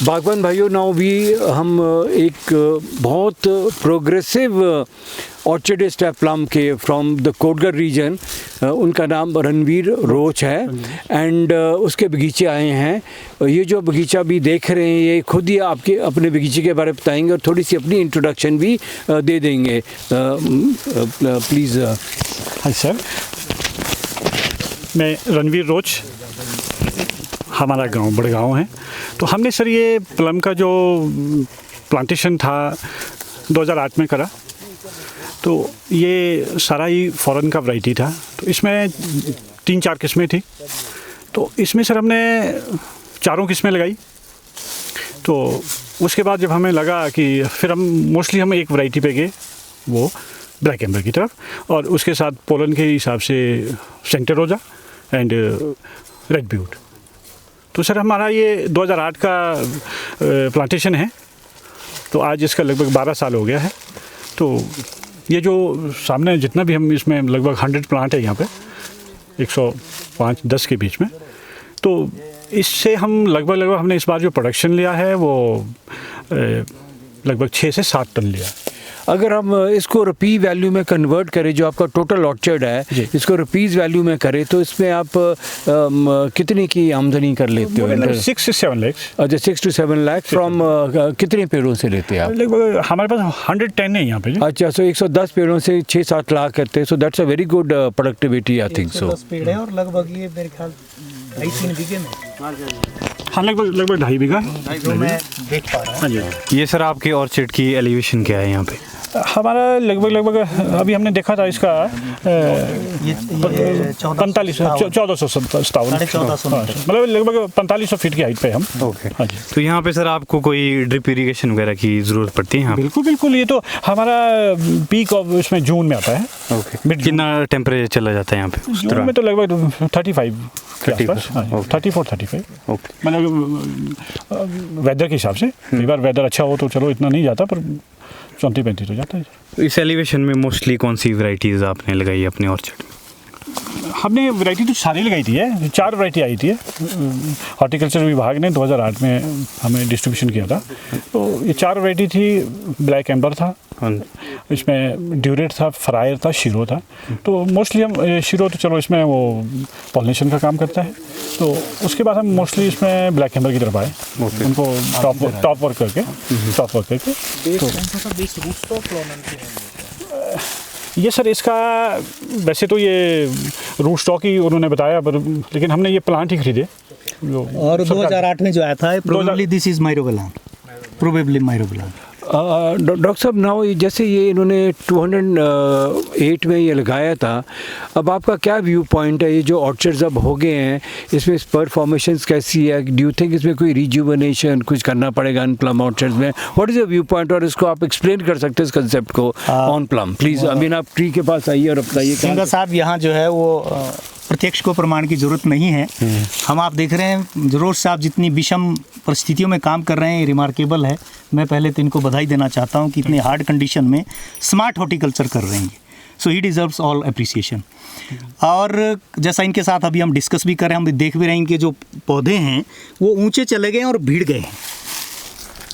बागवान भाइयों, now we हम एक बहुत प्रोग्रेसिव ऑर्चर्डिस्ट है प्लम के फ्रॉम द कोटगढ़ रीजन। उनका नाम रणवीर रोच है एंड उसके बगीचे आए हैं। ये जो बगीचा भी देख रहे हैं, ये खुद ही आपके अपने बगीचे के बारे में बताएंगे और थोड़ी सी अपनी इंट्रोडक्शन भी दे देंगे। प्लीज़। हाय सर, मैं रणवीर रोच, हमारा गांव बड़गांव है। तो हमने सर ये प्लम का जो प्लांटेशन था 2008 में करा। तो ये सारा ही फॉरेन का वैरायटी था। तो इसमें 3-4 किस्में थी। तो इसमें सर हमने 4 किस्में लगाई। तो उसके बाद जब हमें लगा कि फिर मोस्टली हम एक वैरायटी पे गए, वो ब्लैक एम्बर की तरफ, और उसके साथ पोलन के हिसाब से सेंटर रोजा एंड रेड ब्यूट। तो सर हमारा ये 2008 का प्लांटेशन है। तो आज इसका लगभग 12 साल हो गया है। तो ये जो सामने जितना भी हम इसमें लगभग 100 प्लांट है यहाँ पे, 105-10 के बीच में। तो इससे हम लगभग हमने इस बार जो प्रोडक्शन लिया है वो लगभग 6 से 7 टन लिया। अगर हम इसको रुपी वैल्यू में कन्वर्ट करें, जो आपका टोटल ऑर्चर्ड है, इसको रुपीज़ वैल्यू में करें, तो इसमें आप कितने की आमदनी कर लेते हो? 6 से 7 लाख। अच्छा, 6 to 7 लाख फ्रॉम कितने पेड़ों से लेते हैं आप? लगभग हमारे पास 110 है यहाँ पे। अच्छा, सो 110 पेड़ों से 6-7 लाख करते हैं। So that's a very good productivity, I think so. 110 पेड़ है और लगभग ये मेरे ख्याल 2.5-3 बीघे में। हाँ, लगभग 2.5 बीघा जो मैं देख पा रहा हूँ। हाँ जी। ये सर आपके ऑर्चिड की एलिवेशन क्या है यहाँ पे? हमारा लगभग अभी हमने देखा था इसका ये 1457 मतलब लगभग 4500 फीट की हाइट पे हम। ओके। हाँ जी। तो यहाँ पे सर आपको कोई ड्रिप इरिगेशन वगैरह की ज़रूरत पड़ती है यहाँ पे? बिल्कुल। ये तो हमारा पीक ऑफ उसमें जून में आता है। ओके। कितना टेम्परेचर चला जाता है यहाँ पे? जून में तो लगभग 35 के आसपास। 34-35। ओके। मतलब वेदर के हिसाब से, कई बार वेदर अच्छा हो तो चलो इतना नहीं जाता, पर 34-35 हो जाता है। तो इस एलिवेशन में मोस्टली कौन सी वैरायटीज़ आपने लगाई अपने ऑर्चर्ड में? हमने वैरायटी तो सारी लगाई थी है, 4 वैरायटी आई थी। हॉर्टिकल्चर विभाग ने 2008 में हमें डिस्ट्रीब्यूशन किया था। तो ये 4 वैरायटी थी। ब्लैक एम्बर था, इसमें ड्यूरेट था, फ्रायर था, शीरो था। तो मोस्टली हम शीरो तो चलो इसमें वो पॉलिनेशन का काम करता है। तो उसके बाद हम मोस्टली इसमें ब्लैक एम्बर की तरफ आए, उनको टॉप वर्क करके। ये सर इसका वैसे तो ये रूट स्टॉक ही उन्होंने बताया, पर लेकिन हमने ये प्लांट ही खरीदे। और 2008 में जो आया था, probably this is myrobalan, probably myrobalan. Doctor साहब, नाउ जैसे ये इन्होंने 208 में ये लगाया था, अब आपका क्या व्यू पॉइंट है? ये जो ऑर्चर्ड्स अब हो गए हैं, इसमें स्पर फॉर्मेशंस कैसी है? डू यू थिंक इसमें कोई रिजुवनेशन कुछ करना पड़ेगा इन प्लम ऑर्चर्ड्स में? What is your view point? और इसको आप एक्सप्लेन कर सकते हैं इस कंसेप्ट को on plum, please. I mean, आप ट्री के पास आइए और बताइए। सिंगा साहब, यहाँ जो है वो प्रत्यक्ष को प्रमाण की जरूरत नहीं है। हम आप देख रहे हैं रोज साहब जितनी विषम परिस्थितियों में काम कर रहे हैं, रिमार्केबल है। मैं पहले तो इनको बधाई देना चाहता हूं कि इतने हार्ड कंडीशन में स्मार्ट हॉर्टिकल्चर कर रहे हैं। सो ही डिजर्व्स ऑल अप्रिसिएशन। और जैसा इनके साथ अभी हम डिस्कस भी कर रहे हैं, हम देख भी रहे हैं, इनके जो पौधे हैं वो ऊंचे चले गए और भीड़ गए हैं।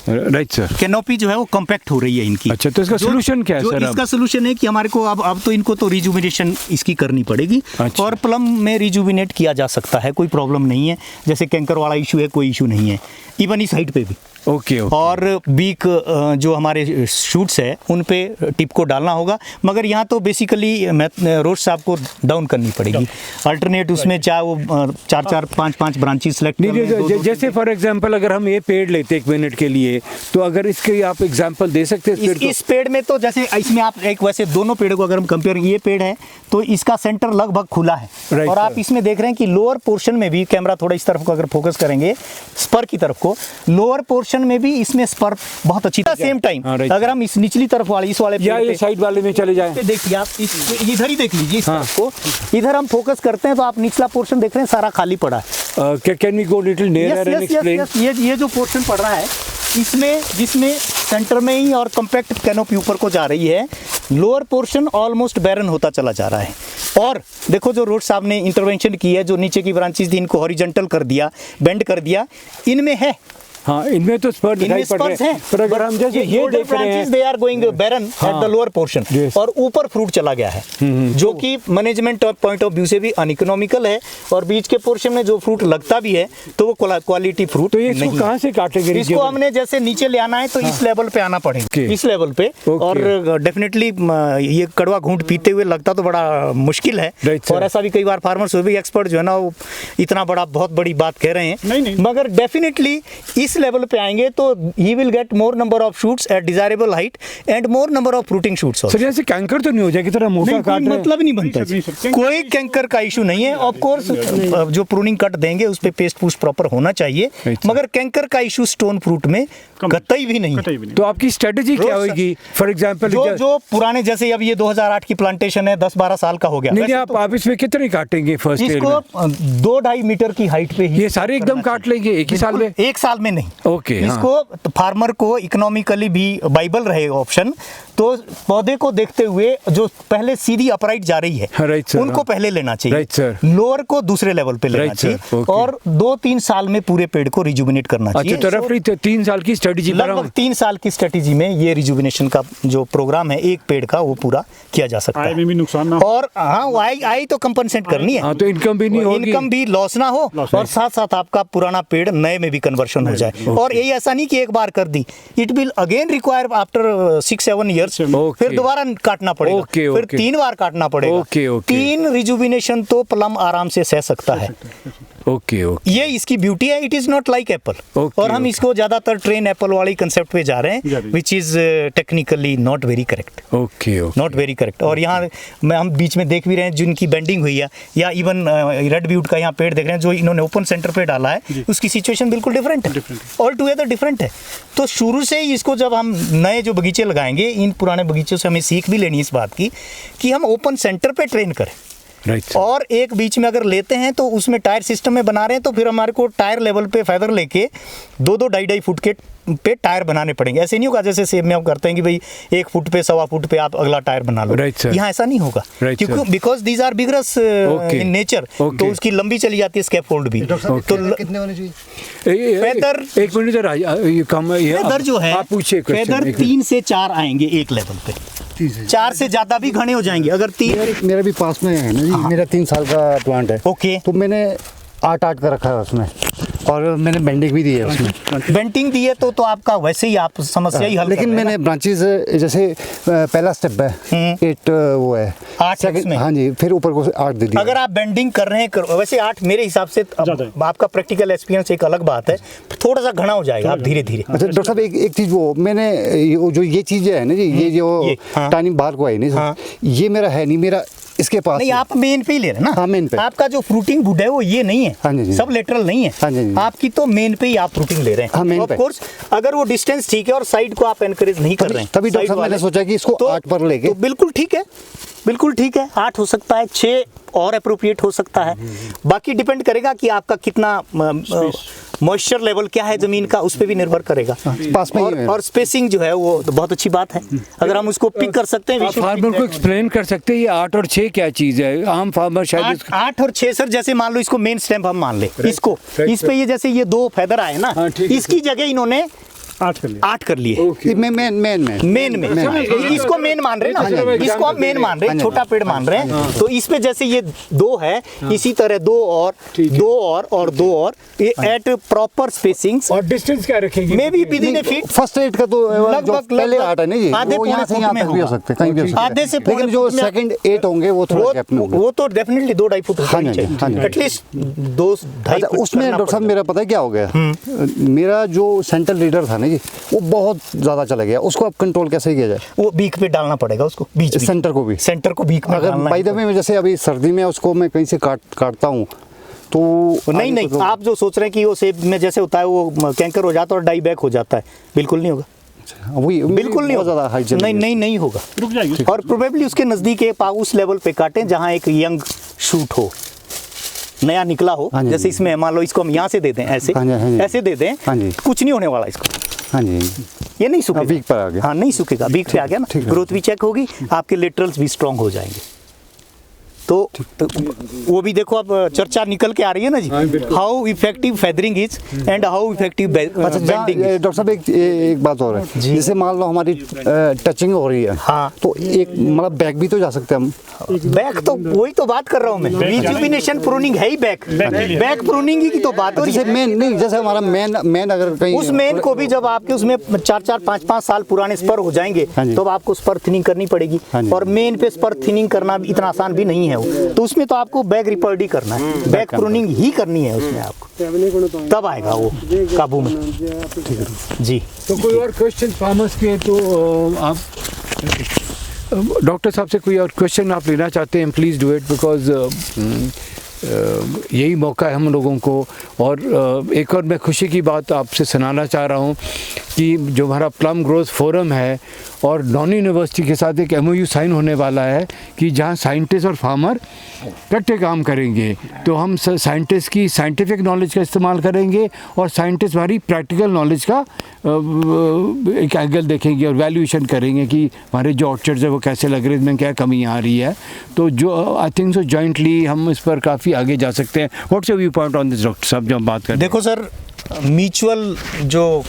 Right sir. कैनोपी जो है वो कॉम्पैक्ट हो रही है इनकी। अच्छा, तो इसका सोल्यूशन क्या है सर? इसका सोल्यूशन है कि हमारे को अब तो इनको तो रिजुविनेशन इसकी करनी पड़ेगी। अच्छा। और प्लम में रिजुविनेट किया जा सकता है, कोई प्रॉब्लम नहीं है। जैसे कैंकर वाला इशू है, कोई इशू नहीं है, इवन इस हाइट पे भी। ओके। और बीक जो हमारे शूट्स है उन पे टिप को डालना होगा, मगर यहाँ तो बेसिकली रोज साहब को डाउन करनी पड़ेगी। अल्टरनेट उसमें चाहे वो 4-4, 5-5 ब्रांचेस सेलेक्ट नहीं, जैसे फॉर एग्जांपल अगर हम ये पेड़ लेते 1 मिनट के लिए, तो अगर इसके आप एग्जांपल दे सकते हैं इस पेड़ में? तो जैसे इसमें आप एक वैसे दोनों पेड़ों को अगर हम कंपेयर, ये पेड़ है तो इसका सेंटर लगभग खुला है। और आप इसमें देख रहे हैं कि लोअर पोर्शन में भी, कैमरा थोड़ा इस तरफ को अगर फोकस करेंगे स्पर की तरफ को, लोअर पोर्शन में भी इसमें स्पर बहुत अच्छी तरह। सेम टाइम अगर हम इस निचली तरफ वाले इस वाले ये साइड वाले में चले जाएं, देखिए आप इधर ही देख लीजिए इस तरफ को। इधर हम फोकस करते हैं तो आप निचला पोर्शन देख रहे हैं सारा खाली पड़ा है। Can we go little nearer and explain? ये जो पोर्शन पड़ रहा है इसमें, जिसमें सेंटर में ही और कॉम्पैक्ट कैनोपी ऊपर को जा रही है, लोअर पोर्शन ऑलमोस्ट बैरन होता चला जा रहा है। और देखो जो रोड साहब ने इंटरवेंशन की है, जो नीचे की ब्रांचेस थी इनको हॉरिजॉन्टल कर दिया, बेंड कर दिया, इनमें है हाँ, इनमें तो स्पर दिखाई पड़ रहे हैं, पर अगर हम जैसे ये देख रहे हैं, they are going barren at the lower portion, और ऊपर फ्रूट चला गया है, जो कि मैनेजमेंट पॉइंट ऑफ व्यू से भी अनइकोनॉमिकल है, और बीच के पोर्शन में जो फ्रूट लगता भी है तो वो क्वालिटी फ्रूट तो ये इसको कहाँ से काटेंगे? इसको हमने जैसे नीचे ले आना है तो इस लेवल पे आना पड़ेगा, इस लेवल पे, और डेफिनेटली ये कड़वा घूंट पीते हुए लगता तो बड़ा मुश्किल है, और ऐसा भी कई बार फार्मर्स भी एक्सपर्ट जो है ना वो इतना बड़ा बहुत बड़ी बात कह रहे हैं, मगर डेफिनेटली इस लेवल पे आएंगे तो he will get more number of shoots at desirable height and more number of fruiting shoots. Sir जैसे कैंकर तो नहीं हो जाएगी, तरह मोटा काट रहे हैं, मतलब नहीं बनता, कोई कैंकर का इशू नहीं है। ऑफ कोर्स जो प्रूनिंग कट देंगे उस पे पेस्ट पूस्ट प्रॉपर होना चाहिए, मगर कैंकर का इशू स्टोन फ्रूट में कतई भी नहीं। तो आपकी स्ट्रेटेजी क्या होगी? फॉर एग्जांपल जो पुराने जैसे अब ये 2008 की प्लांटेशन है, 10-12 साल का हो गया, नहीं आप इसमें कितने काटेंगे फर्स्ट ईयर में? इसको 2-2.5 मीटर की हाइट पे ही ये सारे एकदम काट लेंगे एक ही साल में? एक साल में नहीं। ओके, इसको फार्मर को इकोनॉमिकली भी वाइबल रहे ऑप्शन, तो पौधे को देखते हुए जो पहले सीधी अपराइट जा रही है उनको पहले लेना चाहिए, लोअर को दूसरे लेवल पे लेना चाहिए, और 2-3 साल में पूरे पेड़ को रिजुविनेट करना चाहिए। अच्छा, तो रफली 3 साल की स्ट्रेटेजी, लगभग 3 साल की स्ट्रेटेजी में ये रिजुविनेशन का जो प्रोग्राम है एक पेड़ का वो पूरा किया जा सकता है, में भी नुकसान ना, और हाँ आई तो कंपनसेट करनी है, तो इनकम भी नहीं होगी, इनकम भी लॉस ना हो, और साथ साथ आपका पुराना पेड़ नए में भी कन्वर्शन हो जाए। और यही ऐसा नहीं कि एक बार कर दी, it will again require after 6-7 years, फिर दोबारा काटना पड़ेगा, फिर 3 बार काटना पड़ेगा। 3 रिजुविनेशन तो प्लम आराम से सह सकता है। ओके, ये इसकी ब्यूटी है, it is not like Apple, और हम इसको ज्यादातर ट्रेन एप्पल वाली कंसेप्ट पे जा रहे हैं, which is technically not very correct, not very correct. और यहाँ हम बीच में देख भी रहे हैं जिनकी बेंडिंग हुई है, या इवन रेड ब्यूट का यहाँ पेड़ देख रहे हैं जो इन्होंने ओपन सेंटर पे डाला है, उसकी सिचुएशन बिल्कुल डिफरेंट है, ऑल टुगेदर डिफरेंट है। तो शुरू से ही इसको जब हम नए जो बगीचे लगाएंगे, इन पुराने बगीचों से हमें सीख भी लेनी है इस बात की कि हम ओपन सेंटर पे ट्रेन करें, और एक बीच में अगर लेते हैं तो उसमें टायर सिस्टम में बना रहे हैं तो फिर हमारे को टायर लेवल पे फेदर लेके 2-2, 2.5 फुट के पे टायर बनाने पड़ेंगे। ऐसे नहीं होगा जैसे सेब में आप करते हैं कि भाई 1 फुट पे 1.25 फुट पे आप अगला टायर बना लो, यहाँ ऐसा नहीं होगा, क्योंकि because these are vigorous in nature, तो उसकी लंबी चली जाती है स्कैफोल्ड भी। तो कितने होने चाहिए फेदर? एक मिनट फेदर जो है, फेदर 3 से 4 आएंगे एक लेवल पे, 4 से ज्यादा भी घने हो जाएंगे। अगर 3 मेरा भी पास में है ना जी, मेरा 3 साल का प्लांट है, ओके, तो मैंने 8 का रखा है उसमें, और मैंने बेंडिंग भी दी है उसमें। बेंडिंग दी है तो आपका वैसे ही आप समस्या ही हल, लेकिन मैंने ब्रांचेस जैसे पहला स्टेप है 8 वो है 8 में, हाँ जी, फिर ऊपर को 8 दे दिया। अगर आप बेंडिंग कर रहे हैं वैसे 8 मेरे हिसाब से आपका प्रैक्टिकल एक्सपीरियंस एक अलग बात है, थोड़ा सा घना हो जाएगा आप धीरे धीरे। अच्छा डॉक्टर साहब, एक चीज वो मैंने जो ये चीज है ना जी, ये जो टाइनिंग बाहर को आई नहीं, ये मेरा है नहीं, मेरा इसके पास नहीं, आप मेन पे ही ले रहे हैं ना। हाँ, मेन पे। आपका जो फ्रूटिंग वुड है वो ये नहीं है, हाँ जी, सब लेटरल नहीं है, हाँ जी, आपकी तो मेन पे ही आप फ्रूटिंग ले रहे हैं। हाँ, ऑफ कोर्स अगर वो डिस्टेंस ठीक है और साइड को आप एनकरेज नहीं कर रहे हैं, तभी डॉक्टर साहब मैंने सोचा कि इसको 8 पर लेके, तो बिल्कुल ठीक है, बिल्कुल ठीक है, 8 हो सकता है, 6 और अप्रोप्रिएट हो सकता है। बाकी डिपेंड करेगा कि आपका कितना मॉइस्चर लेवल क्या है जमीन का, उस पे भी निर्भर करेगा। पास में और स्पेसिंग जो है वो तो बहुत अच्छी बात है, अगर हम उसको पिक कर सकते हैं। फार्मर को एक्सप्लेन कर सकते हैं ये 8 और 6 क्या चीज है? आम फार्मर शायद 8 और 6 सर, जैसे मान लो इसको मेन स्टेम हम मान ले, इसको इस पे ये जैसे ये 2 फेदर आए ना, इसकी जगह इन्होंने 8 कर लिए मेन में इसको मेन मान रहे हैं ना, इसको हम मेन मान रहे हैं, छोटा पेड़ मान रहे हैं, तो इस पे जैसे ये 2 है, इसी तरह 2 और 2 और एट प्रॉपर स्पेसिंग्स। और डिस्टेंस क्या रखेंगे? May be with in A feet. First 8 का तो लगभग पहले 8 है ना जी, आधे वो यहाँ से यहाँ तक भी हो सकते हैं, कहीं भी हो सकते हैं, आधे से, लेकिन जो सेकंड 8 होंगे वो थोड़ा गैप में होंगे, वो तो डेफिनेटली 2-2.5 फुट होना चाहिए, एटलीस्ट 2-2.5 फुट। उसमें डॉक्टर साहब मेरा पता है क्या हो गया, मेरा जो सेंट्रल लीडर था ना जी, वो बहुत ज्यादा चला गया, उसको अब कंट्रोल कैसे किया जाए? वो बीक पे डालना पड़ेगा उसको, बीच सेंटर को बीक में डालना है। बाय द वे जैसे अभी सर्दी में उसको मैं कहीं से काटता हूँ तो नहीं तो आप जो सोच रहे हैं कि वो सेब में जैसे होता है वो कैंकर हो जाता है और डाई बैक हो जाता है, बिल्कुल नहीं होगा, वही बिल्कुल नहीं होगा, नहीं होगा, रुक जाएगी। और प्रोबेबली उसके नजदीक उस लेवल पे काटें जहाँ एक यंग शूट हो, नया निकला हो, जैसे इसमें मान लो इसको हम यहाँ से दे दें, ऐसे दे दें, कुछ नहीं होने वाला इसको। हाँ जी, ये नहीं सूखेगा, बीक पर आ गया, हाँ नहीं सूखेगा, बीक पे आ गया ना, ग्रोथ भी चेक होगी, आपके लेटरल्स भी स्ट्रॉन्ग हो जाएंगे। तो वो भी देखो अब चर्चा निकल के आ रही है ना जी, how effective feathering is and how effective bending. Doctor साहब एक बात और है, जैसे मान लो हमारी टचिंग हो रही है, हाँ, तो एक मतलब बैक भी तो जा सकते हैं हम। बैक तो वही तो बात कर रहा हूँ मैं, रिजुविनेशन प्रूनिंग है ही बैक प्रूनिंग की तो बात हो रही है। जैसे मेन नहीं, जैसे हमारा मेन अगर कहीं उस मेन को भी जब आपके उसमें 4-4, 5-5 साल पुराने स्पर हो जाएंगे तो आपको स्पर थिनिंग करनी पड़ेगी, और मेन पे स्पर थिनिंग करना इतना आसान भी नहीं है वो, तो उसमें तो आपको बैक रिपर्डी करना है, बैक प्रूनिंग ही करनी है उसमें आपको, तब आएगा वो काबू में जी। तो कोई और क्वेश्चन फार्मर्स के, तो आप डॉक्टर साहब से कोई और क्वेश्चन आप लेना चाहते हैं, प्लीज़ डू इट, बिकॉज यही मौका है हम लोगों को। और एक और मैं खुशी की बात आपसे सुनाना चाह रहा हूँ कि जो हमारा प्लम ग्रोथ फोरम है और नॉन यूनिवर्सिटी के साथ एक MOU साइन होने वाला है कि जहाँ साइंटिस्ट और फार्मर इकट्ठे काम करेंगे। तो हम साइंटिस्ट की साइंटिफिक नॉलेज का इस्तेमाल करेंगे और साइंटिस्ट हमारी प्रैक्टिकल नॉलेज का एक एंगल देखेंगे और वैल्यूएशन करेंगे कि हमारे जो ऑर्चर्ड्स है वो कैसे लग रहे हैं, इनमें क्या कमी आ रही है। तो जो आई थिंक सो जॉइंटली हम इस पर काफ़ी आगे जा सकते हैं। What's your view point on this doctor साहब, जो हम बात करें? देखो सर, म्यूचुअल जो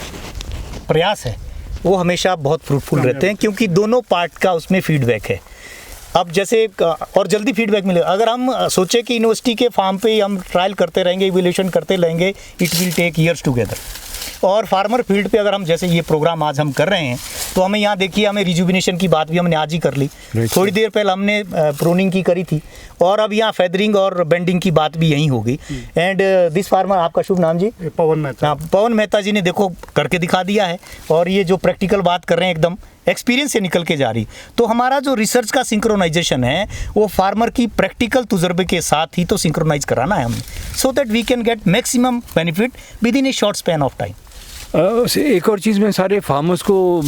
प्रयास है वो हमेशा बहुत फ्रूटफुल रहते हैं, क्योंकि दोनों पार्ट का उसमें फीडबैक है। अब जैसे और जल्दी फीडबैक मिलेगा। अगर हम सोचे कि यूनिवर्सिटी के फार्म पे ही हम ट्रायल करते रहेंगे, इवैल्यूएशन करते रहेंगे, it will take years together. और फार्मर फील्ड पे अगर हम जैसे ये प्रोग्राम आज हम कर रहे हैं, तो हमें यहाँ देखिए, हमें रिजुविनेशन की बात भी हमने आज ही कर ली, थोड़ी देर पहले हमने प्रूनिंग की करी थी, और अब यहाँ फेदरिंग और बेंडिंग की बात भी यहीं होगी। एंड दिस फार्मर, आपका शुभ नाम जी? पवन मेहता। हाँ, पवन मेहता जी ने देखो करके दिखा दिया है, और ये जो प्रैक्टिकल बात कर रहे हैं एकदम एक्सपीरियंस से निकल के जा रही। तो हमारा जो रिसर्च का सिंक्रोनाइजेशन है वो फार्मर की प्रैक्टिकल तजुर्बे के साथ ही तो सिंक्रोनाइज कराना है हमने, so that we can get maximum benefit within a short span of time. एक और चीज़ मैं सारे फार्मर्स को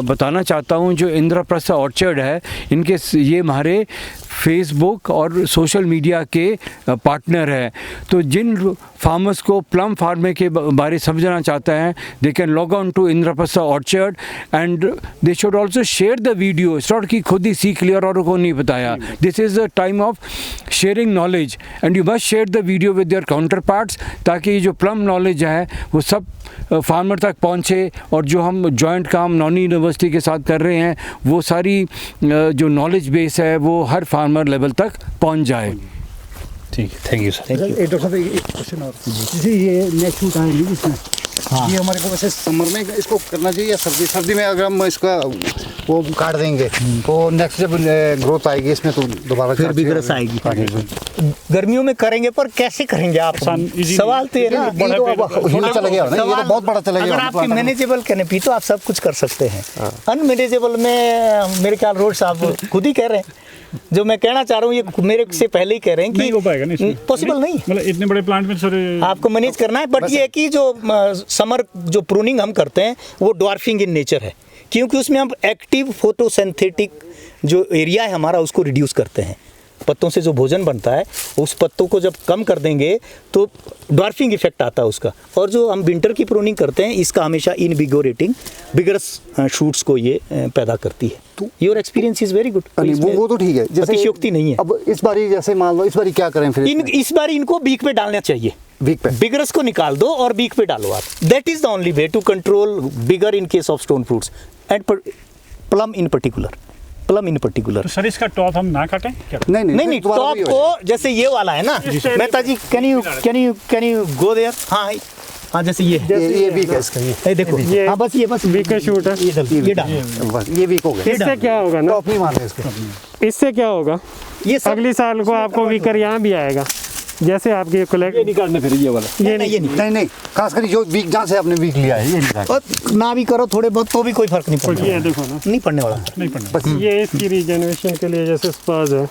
बताना चाहता हूँ, जो इंद्रप्रस्थ ऑर्चर्ड है, इनके ये हमारे फेसबुक और सोशल मीडिया के पार्टनर है। तो जिन फार्मर्स को प्लम फार्मिंग के बारे समझना चाहता है, they can log on to Indraprastha orchard and they should also share the video. It's not कि खुद ही सीख लिया और औरों को नहीं बताया। This is the time of sharing knowledge and you must share the video with your counter parts, ताकि ये जो प्लम नॉलेज है वो सब फार्मर तक पहुँचे, और जो हम जॉइंट काम नॉन यूनिवर्सिटी के साथ कर रहे हैं वो सारी जो नॉलेज बेस है वो हर फार्मर लेवल तक पहुंच जाए। ठीक है, थैंक यू सर। डॉक्टर साहब एक क्वेश्चन और, जैसे ये नेक्स्ट शूट है नहीं इसमें, ये हमारे को वैसे समर में इसको करना चाहिए या सर्दी में अगर हम इसका वो काट देंगे तो नेक्स्ट जब ग्रोथ आएगी इसमें तो दोबारा फिर विग्रस आएगी। गर्मियों में करेंगे, पर कैसे करेंगे आप? सवाल तो ये ना, ये तो चला गया ना, ये तो बहुत बड़ा चला गया। अगर आपकी मैनेजेबल कैनोपी तो आप सब कुछ कर सकते हैं। अनमैनेजेबल में मेरे ख्याल रोड साहब खुद ही कह रहे हैं, जो मैं कहना चाह रहा हूँ ये मेरे से पहले ही कह रहे हैं कि नहीं हो पाएगा, नहीं पॉसिबल नहीं, मतलब इतने बड़े प्लांट में सर आपको मैनेज करना है। बट ये है कि जो समर जो प्रूनिंग हम करते हैं वो ड्वार्फिंग इन नेचर है, क्योंकि उसमें हम एक्टिव फोटोसिंथेटिक जो एरिया है हमारा उसको रिड्यूस करते हैं। पत्तों से जो भोजन बनता है उस पत्तों को जब कम कर देंगे तो ड्वार्फिंग इफेक्ट आता है उसका। और जो हम विंटर की प्रूनिंग करते हैं इसका हमेशा इनविगोरेटिंग बिगरस शूट्स को ये पैदा करती है। तो your experience is very good. वो तो ठीक है, जैसे अतिशयोक्ति नहीं है। अब इस बारी जैसे मान लो इस बारी क्या करें फिर? इस बार इनको बीक पे डालना चाहिए। बीक पे बिगरस को निकाल दो और बीक पे डालो आप। That is the only way to control bigger in case of stone fruits and plum in particular. तो सर इसका टॉप हम ना काटें क्या? नहीं, टॉप को जैसे ये वाला है ना मेहता जी, कैन यू गो देयर? हाँ जैसे ये वीक है इसका, ये देखो, हाँ बस वीक का शूट है, ये डाल, बस ये वीक हो गया। इससे क्या होगा ना, टॉप नहीं मारते इसको। इससे क्या होगा, ये अगली साल को आपको वीकर यहाँ भी आएगा। जैसे आपके कोलेक्ट निकालने फिर ये वाला ये नहीं, खास कर जो वीक जहाँ से आपने वीक लिया है ये निकाल, और ना भी करो थोड़े बहुत तो भी कोई फर्क नहीं पड़ता। ये देखो ना, नहीं पड़ने वाला, नहीं पड़ना। बस ये इसकी रीजनरेशन के लिए जैसे स्पाज है,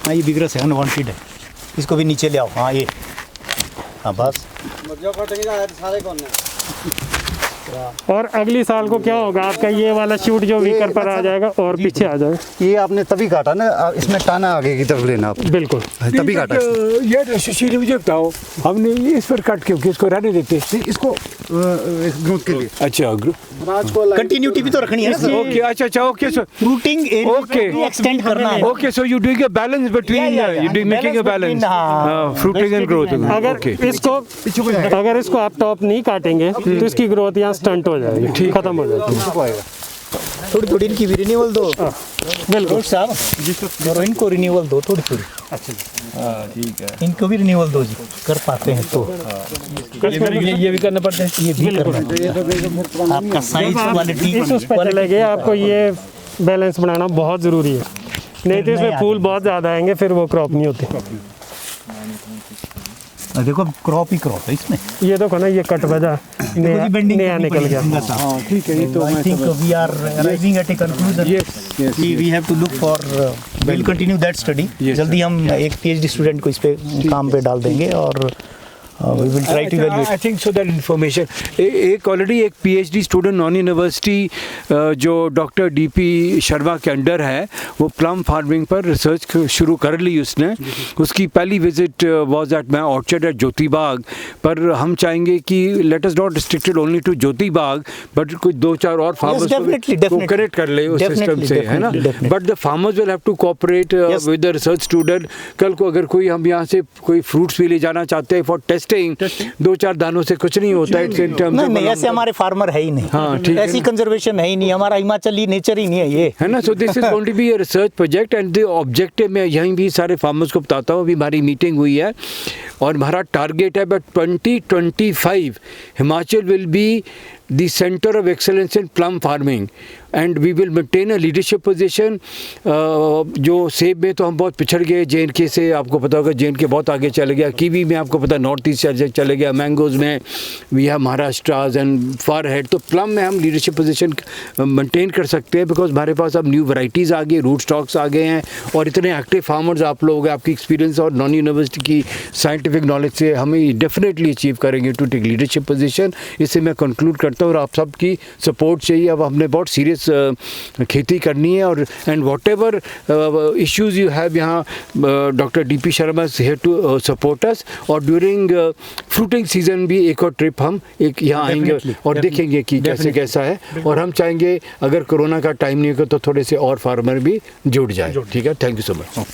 हाँ ये बिगरस है, अनवांटेड है, इसको भी नीचे ले आओ। हाँ ये, हाँ बस और अगली साल को क्या होगा, आपका ये वाला शूट जो वीकर पर आ जाएगा और पीछे आ जाएगा। ये आपने तभी काटा ना, इसमें टाना आगे की तरफ लेना आप, बिल्कुल तभी काटा ये सुशील मुझे बताओ, हमने इस पर कट क्यों इसको रहने देते इसको ग्रोथ के लिए। अच्छा कंटिन्यूटी भी तो रखनी है ना सर। ओके अच्छा okay sir routing Okay. Area extend करना है। Okay so you doing a balance between you doing making a balance fruiting and growth. अगर इसको आप टॉप नहीं काटेंगे तो इसकी ग्रोथ यहाँ स्टंट हो जाएगी, खत्म हो जाएगी। थोड़ी थोड़ी इनकी भी रिन्यूअल दो बिल्कुल साहब, और इनको रिन्यूअल दो थोड़ी थोड़ी। अच्छा ठीक है, इनको भी रिन्यूअल दो जी, कर पाते हैं तो ये भी करना पड़ता है, ये भी करना पड़ेगा। आपका साइज क्वालिटी उस पर चले गए, आपको ये बैलेंस बनाना बहुत ज़रूरी है, नहीं तो इसमें फूल बहुत ज़्यादा आएंगे, फिर वो क्रॉप नहीं होती। देखो क्रॉप ही क्रॉप है इसमें। ये देखो ना, ये कट वजह नया निकल गया। ठीक है, ये तो I think we are arriving at a conclusion. yes, We have to look for we'll continue that study. जल्दी हम एक PhD स्टूडेंट को इस पे काम पे डाल देंगे और we will try to evaluate. I think so that information एक ऑलरेडी एक PhD स्टूडेंट नॉन यूनिवर्सिटी जो डॉक्टर DP शर्मा के अंडर है, वो प्लम फार्मिंग पर रिसर्च शुरू कर ली उसने। उसकी पहली visit was at my orchard at Jyoti Bagh. पर हम चाहेंगे कि let us not restricted only to Jyoti Bagh, but कुछ 2-4 और फार्मर्स को कनेक्ट कर ले उस सिस्टम से, है ना। But the farmers will have to cooperate with the research student. कल को अगर कोई हम यहाँ से कोई फ्रूट्स भी ले जाना चाहते हैं फॉर टेस्टिंग, 2-4 दानों से कुछ नहीं होता है। नहीं, ऐसे हमारे फार्मर है ही नहीं। हाँ, ठीक है। ऐसी कंजर्वेशन है ही नहीं, हमारा हिमाचली नेचर ही नहीं है ये, है ना। So this is going to be a research project and the objective मैं यहीं भी सारे फार्मर्स को बताता हूँ। अभी हमारी मीटिंग हुई है और हमारा टारगेट है but 2025 Himachal will be the center of excellence in plum farming and we will maintain a leadership position। जो सेब में तो हम बहुत पिछड़ गए JNK से, आपको पता होगा JNK बहुत आगे चले गया, कीवी में आपको पता नॉर्थ ईस्ट चले गया, मैंगोज में we have Maharashtra and far head. तो प्लम में हम लीडरशिप पोजीशन मेंटेन कर सकते हैं बिकॉज हमारे पास अब न्यू वैरायटीज़ आ गई, रूट स्टॉक्स आ गए हैं और इतने एक्टिव फार्मर्स आप लोग हैं, आपकी एक्सपीरियंस और नॉन यूनिवर्सिटी की साइंटिफिक नॉलेज से हमें डेफिनेटली अचीव करेंगे टू टेक लीडरशिप पोजीशन। इससे मैं कंक्लूड करता हूँ और आप सबकी सपोर्ट चाहिए। अब हमने बहुत सीरियस खेती करनी है और and whatever issues you have, यहाँ doctor DP Sharma is here to support us. और ड्यूरिंग फ्रूटिंग सीजन भी एक और ट्रिप हम एक यहाँ आएंगे और देखेंगे कि कैसे कैसा है। और हम चाहेंगे अगर कोरोना का टाइम नहीं होगा तो थोड़े से और फार्मर भी जुड़ जाए। ठीक है, थैंक यू सो मच।